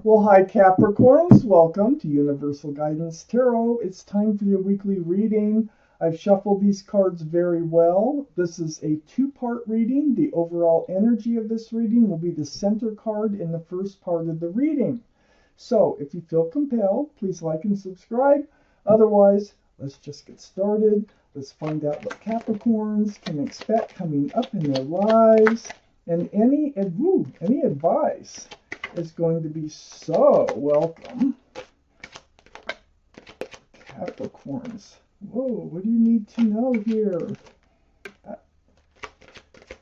Well, hi Capricorns, welcome to Universal Guidance Tarot. It's time for your weekly reading. I've shuffled these cards very well. This is a two-part reading. The overall energy of this reading will be the center card in the first part of the reading. So, if you feel compelled, please like and subscribe. Otherwise, let's just get started. Let's find out what Capricorns can expect coming up in their lives. And any advice is going to be so welcome. Capricorns. Whoa, what do you need to know here?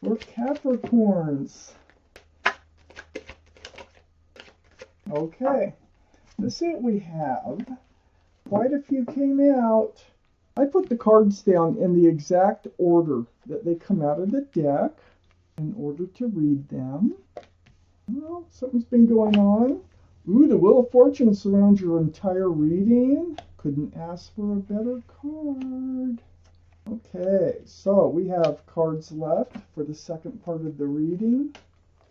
We're Capricorns. Okay, let's see what we have. Quite a few came out. I put the cards down in the exact order that they come out of the deck in order to read them. Well, something's been going on. Ooh, the Wheel of Fortune surrounds your entire reading. Couldn't ask for a better card. Okay, so we have cards left for the second part of the reading.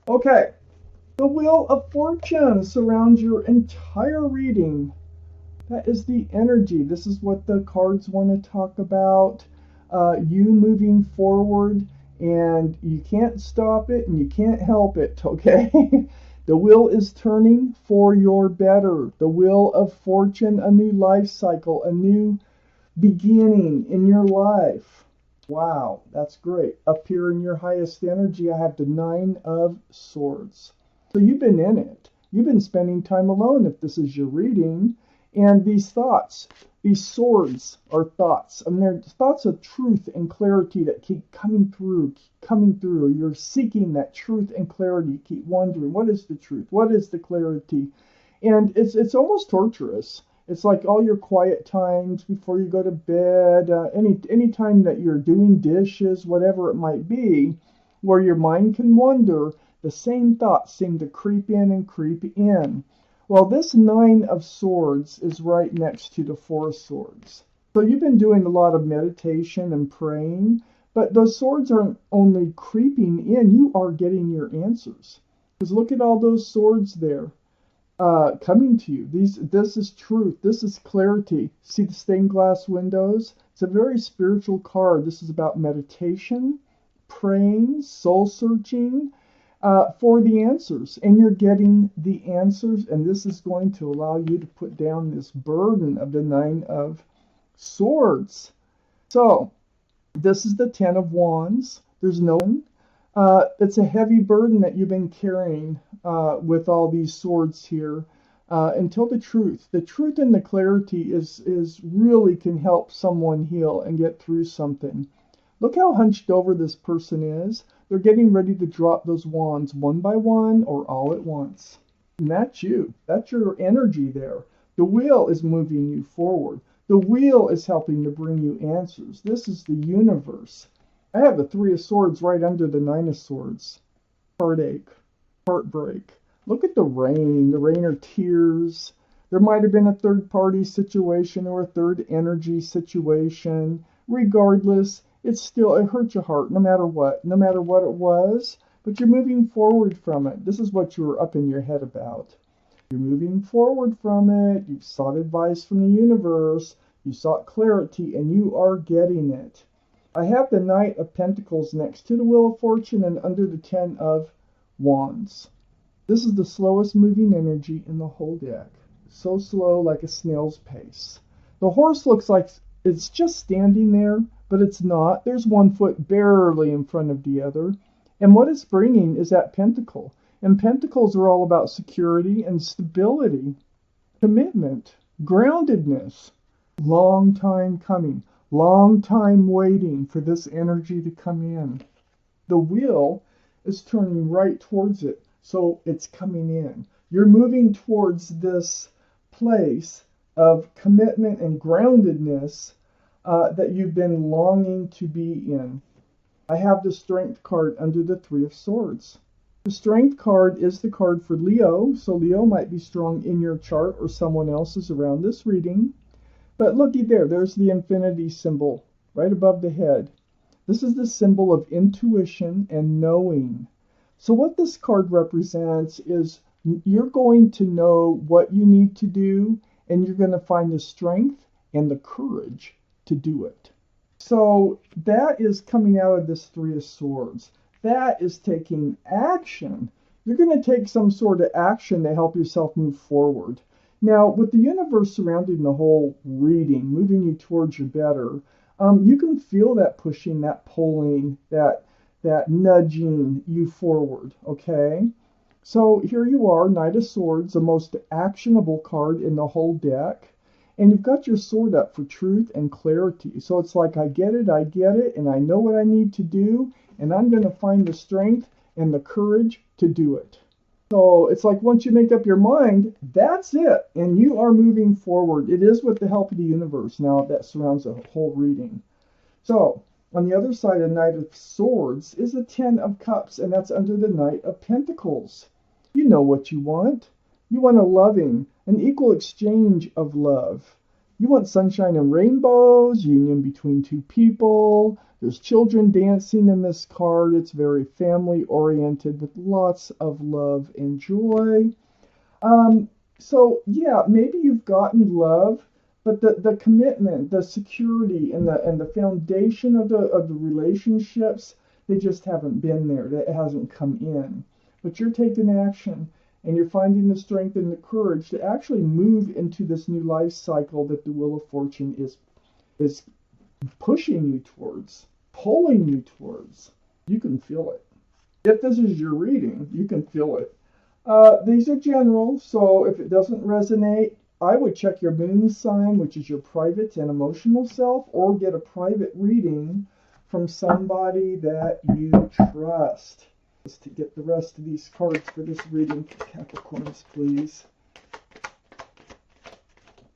Okay, the Wheel of Fortune surrounds your entire reading. That is the energy. This is what the cards want to talk about. You moving forward. And you can't stop it and you can't help it, okay? The wheel is turning for your better. The Wheel of Fortune, a new life cycle, a new beginning in your life. Wow, that's great. Up here in your highest energy, I have the Nine of Swords. So you've been in it. You've been spending time alone if this is your reading. And these thoughts, these swords are thoughts. And they're thoughts of truth and clarity that keep coming through. You're seeking that truth and clarity. Keep wondering, what is the truth? What is the clarity? And it's almost torturous. It's like all your quiet times before you go to bed, any time that you're doing dishes, whatever it might be, where your mind can wander, the same thoughts seem to creep in and creep in. Well, this Nine of Swords is right next to the Four of Swords. So you've been doing a lot of meditation and praying, but those swords aren't only creeping in, you are getting your answers. Because look at all those swords there coming to you. This is truth. This is clarity. See the stained glass windows? It's a very spiritual card. This is about meditation, praying, soul searching. For the answers, and you're getting the answers, and this is going to allow you to put down this burden of the Nine of Swords. So this is the Ten of Wands. There's no it's a heavy burden that you've been carrying with all these swords here until the truth and the clarity is really can help someone heal and get through something. Look how hunched over this person is. They're getting ready to drop those wands one by one or all at once. And that's you. That's your energy there. The wheel is moving you forward. The wheel is helping to bring you answers. This is the universe. I have the Three of Swords right under the Nine of Swords. Heartache, heartbreak. Look at the rain. The rain are tears. There might have been a third-party situation or a third energy situation. Regardless, it hurts your heart no matter what it was, but you're moving forward from it. This is what you were up in your head about. You're moving forward from it. You've sought advice from the universe. You sought clarity, and you are getting it. I have the Knight of Pentacles next to the Wheel of Fortune and under the Ten of Wands. This is the slowest moving energy in the whole deck. So slow, like a snail's pace. The horse looks like it's just standing there, but it's not. There's one foot barely in front of the other. And what it's bringing is that pentacle. And pentacles are all about security and stability, commitment, groundedness. Long time coming. Long time waiting for this energy to come in. The wheel is turning right towards it, so it's coming in. You're moving towards this place of commitment and groundedness that you've been longing to be in. I have the Strength card under the Three of Swords. The Strength card is the card for Leo, so Leo might be strong in your chart or someone else's around this reading. But looky there, there's the infinity symbol right above the head. This is the symbol of intuition and knowing. So what this card represents is You're going to know what you need to do, and you're going to find the strength and the courage to do it. So that is coming out of this Three of Swords. That is taking action. You're going to take some sort of action to help yourself move forward. Now, with the universe surrounding the whole reading, moving you towards your better, you can feel that pushing, that pulling, that nudging you forward, okay? So here you are, Knight of Swords, the most actionable card in the whole deck. And you've got your sword up for truth and clarity. So it's like, I get it, and I know what I need to do, and I'm going to find the strength and the courage to do it. So it's like once you make up your mind, that's it, and you are moving forward. It is with the help of the universe now that surrounds the whole reading. So on the other side of Knight of Swords is the Ten of Cups, and that's under the Knight of Pentacles. You know what you want. You want a loving, an equal exchange of love. You want sunshine and rainbows, union between two people. There's children dancing in this card. It's very family oriented with lots of love and joy. So yeah, maybe you've gotten love, but the commitment, the security, and the foundation of the relationships, they just haven't been there. That hasn't come in. But you're taking action. And you're finding the strength and the courage to actually move into this new life cycle that the Wheel of Fortune is pushing you towards, pulling you towards. You can feel it. If this is your reading, you can feel it. These are general, so if it doesn't resonate, I would check your moon sign, which is your private and emotional self, or get a private reading from somebody that you trust. To get the rest of these cards for this reading, Capricorns, please.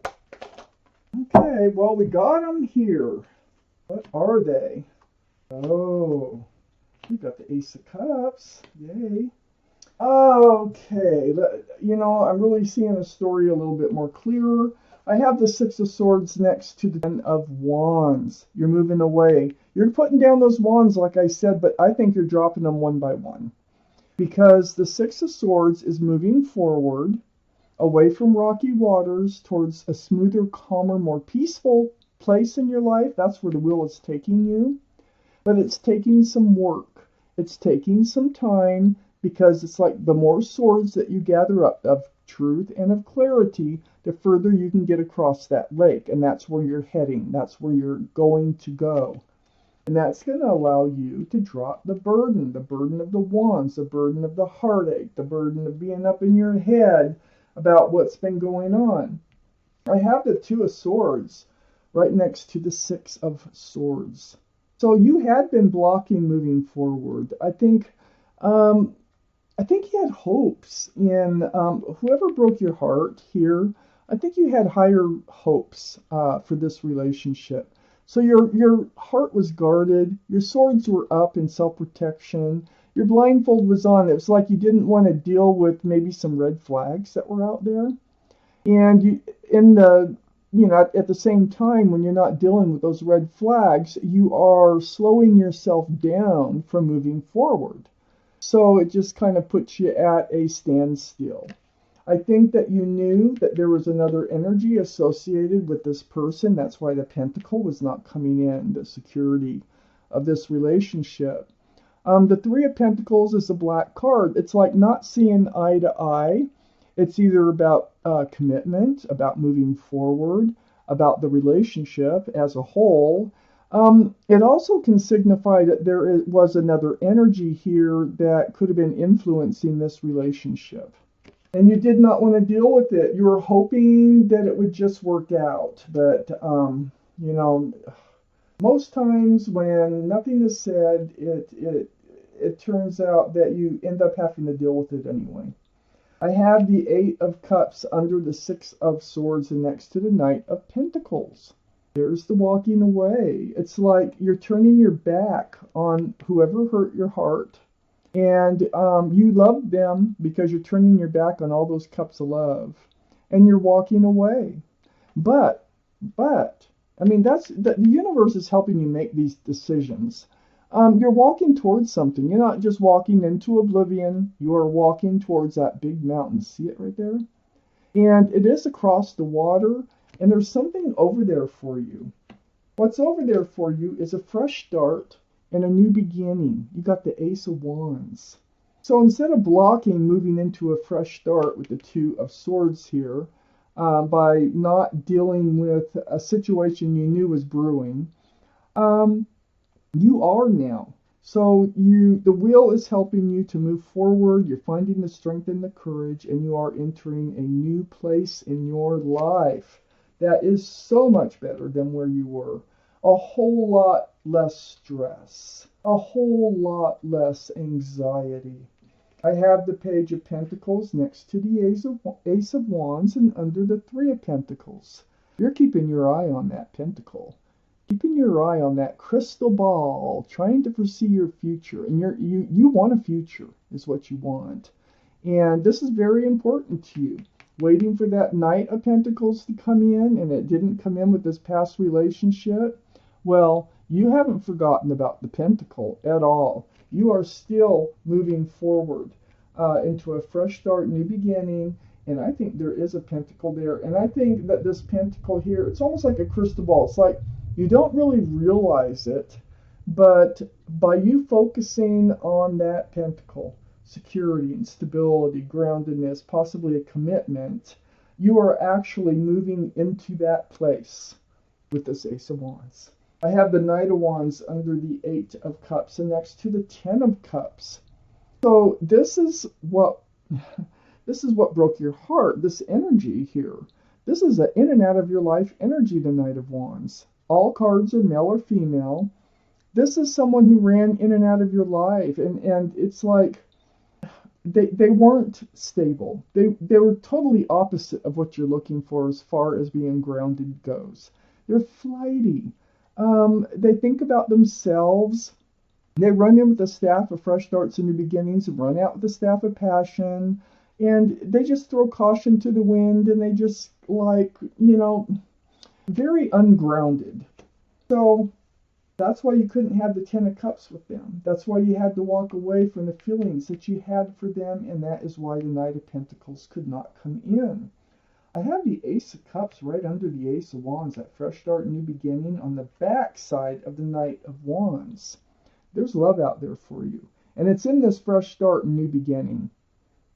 Okay, well, we got them here. What are they? Oh, we got the Ace of Cups. Yay. Okay, you know, I'm really seeing the story a little bit more clearer. I have the Six of Swords next to the Ten of Wands. You're moving away. You're putting down those wands, like I said, but I think you're dropping them one by one. Because the Six of Swords is moving forward, away from rocky waters, towards a smoother, calmer, more peaceful place in your life. That's where the wheel is taking you. But it's taking some work. It's taking some time, because it's like the more swords that you gather up of truth and of clarity, the further you can get across that lake. And that's where you're heading. That's where you're going to go. And that's going to allow you to drop the burden of the wands, the burden of the heartache, the burden of being up in your head about what's been going on. I have the Two of Swords right next to the Six of Swords. So you had been blocking moving forward. I think you had hopes in whoever broke your heart here. I think you had higher hopes for this relationship. So your heart was guarded, your swords were up in self-protection, your blindfold was on. It was like you didn't want to deal with maybe some red flags that were out there. And at the same time, when you're not dealing with those red flags, you are slowing yourself down from moving forward. So it just kind of puts you at a standstill. I think that you knew that there was another energy associated with this person. That's why the Pentacle was not coming in, the security of this relationship. The Three of Pentacles is a black card. It's like not seeing eye to eye. It's either about commitment, about moving forward, about the relationship as a whole. It also can signify that there was another energy here that could have been influencing this relationship. And you did not want to deal with it. You were hoping that it would just work out. But, most times when nothing is said, it turns out that you end up having to deal with it anyway. I have the Eight of Cups under the Six of Swords and next to the Knight of Pentacles. There's the walking away. It's like you're turning your back on whoever hurt your heart. And you love them because you're turning your back on all those cups of love. And you're walking away. But, I mean, the universe is helping you make these decisions. You're walking towards something. You're not just walking into oblivion. You are walking towards that big mountain. See it right there? And it is across the water, and there's something over there for you. What's over there for you is a fresh start and a new beginning. You got the Ace of Wands. So instead of blocking moving into a fresh start with the Two of Swords here, by not dealing with a situation you knew was brewing, you are now. So the wheel is helping you to move forward. You're finding the strength and the courage, and you are entering a new place in your life that is so much better than where you were. A whole lot less stress, a whole lot less anxiety. I have the Page of Pentacles next to the Ace of Wands and under the Three of Pentacles. You're keeping your eye on that pentacle. Keeping your eye on that crystal ball, trying to foresee your future. And you want a future, is what you want. And this is very important to you. Waiting for that Knight of Pentacles to come in, and it didn't come in with this past relationship. Well, you haven't forgotten about the pentacle at all. You are still moving forward into a fresh start, new beginning. And I think there is a pentacle there. And I think that this pentacle here, it's almost like a crystal ball. It's like you don't really realize it, but by you focusing on that pentacle, security and stability, groundedness, possibly a commitment, you are actually moving into that place with this Ace of Wands. I have the Knight of Wands under the Eight of Cups and next to the Ten of Cups. So this is what broke your heart, this energy here. This is an in and out of your life energy, the Knight of Wands. All cards are male or female. This is someone who ran in and out of your life, and it's like they weren't stable. They were totally opposite of what you're looking for as far as being grounded goes. They're flighty. They think about themselves. They run in with the staff of fresh starts and new beginnings and run out with the staff of passion. And they just throw caution to the wind, and they just very ungrounded. So that's why you couldn't have the Ten of Cups with them. That's why you had to walk away from the feelings that you had for them, and that is why the Knight of Pentacles could not come in. I have the Ace of Cups right under the Ace of Wands, that fresh start, new beginning on the back side of the Knight of Wands. There's love out there for you, and it's in this fresh start and new beginning.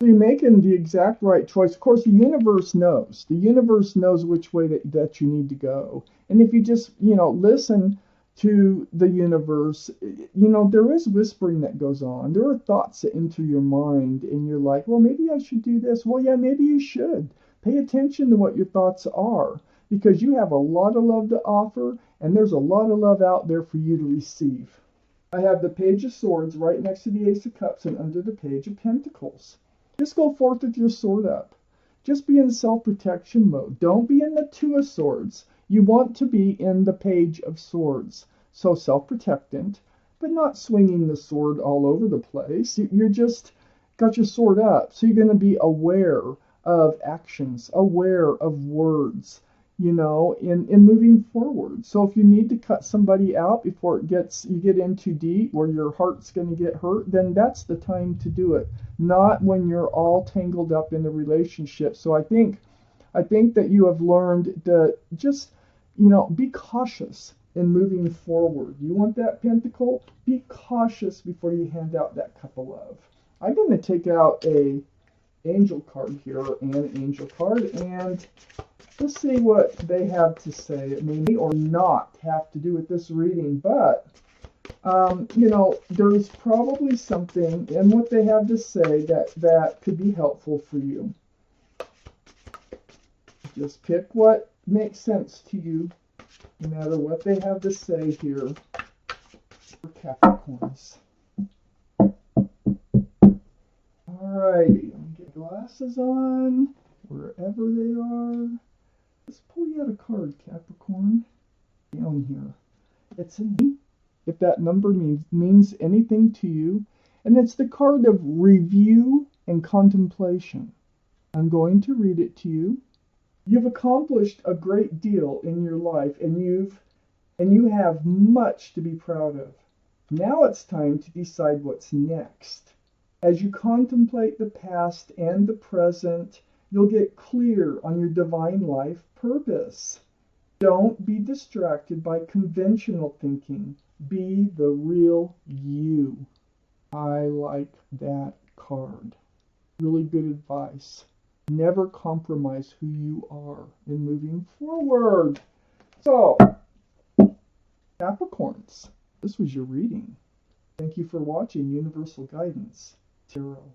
So you're making the exact right choice. Of course, the universe knows. The universe knows which way that you need to go. And if you just, listen to the universe, there is whispering that goes on. There are thoughts that enter your mind, and you're like, well, maybe I should do this. Well, yeah, maybe you should. Pay attention to what your thoughts are, because you have a lot of love to offer, and there's a lot of love out there for you to receive. I have the Page of Swords right next to the Ace of Cups and under the Page of Pentacles. Just go forth with your sword up. Just be in self-protection mode. Don't be in the Two of Swords. You want to be in the Page of Swords. So self-protectant, but not swinging the sword all over the place. You're just got your sword up. So you're going to be aware of actions, aware of words, in moving forward. So if you need to cut somebody out before you get in too deep where your heart's going to get hurt, then that's the time to do it. Not when you're all tangled up in the relationship. So I think that you have learned to just, be cautious in moving forward. You want that pentacle? Be cautious before you hand out that cup of love. I'm going to take out a angel card here and an angel card, and let's see what they have to say. It may or not have to do with this reading, but there's probably something in what they have to say that could be helpful for you. Just pick what makes sense to you, no matter what they have to say here for Capricorns. Alrighty, let me get glasses on, wherever they are. Let's pull you out a card, Capricorn. Down here. It's a me. If that number means anything to you, and it's the card of review and contemplation. I'm going to read it to you. You've accomplished a great deal in your life, and you have much to be proud of. Now it's time to decide what's next. As you contemplate the past and the present, you'll get clear on your divine life purpose. Don't be distracted by conventional thinking. Be the real you. I like that card. Really good advice. Never compromise who you are in moving forward. So, Capricorns, this was your reading. Thank you for watching Universal Guidance Tarot.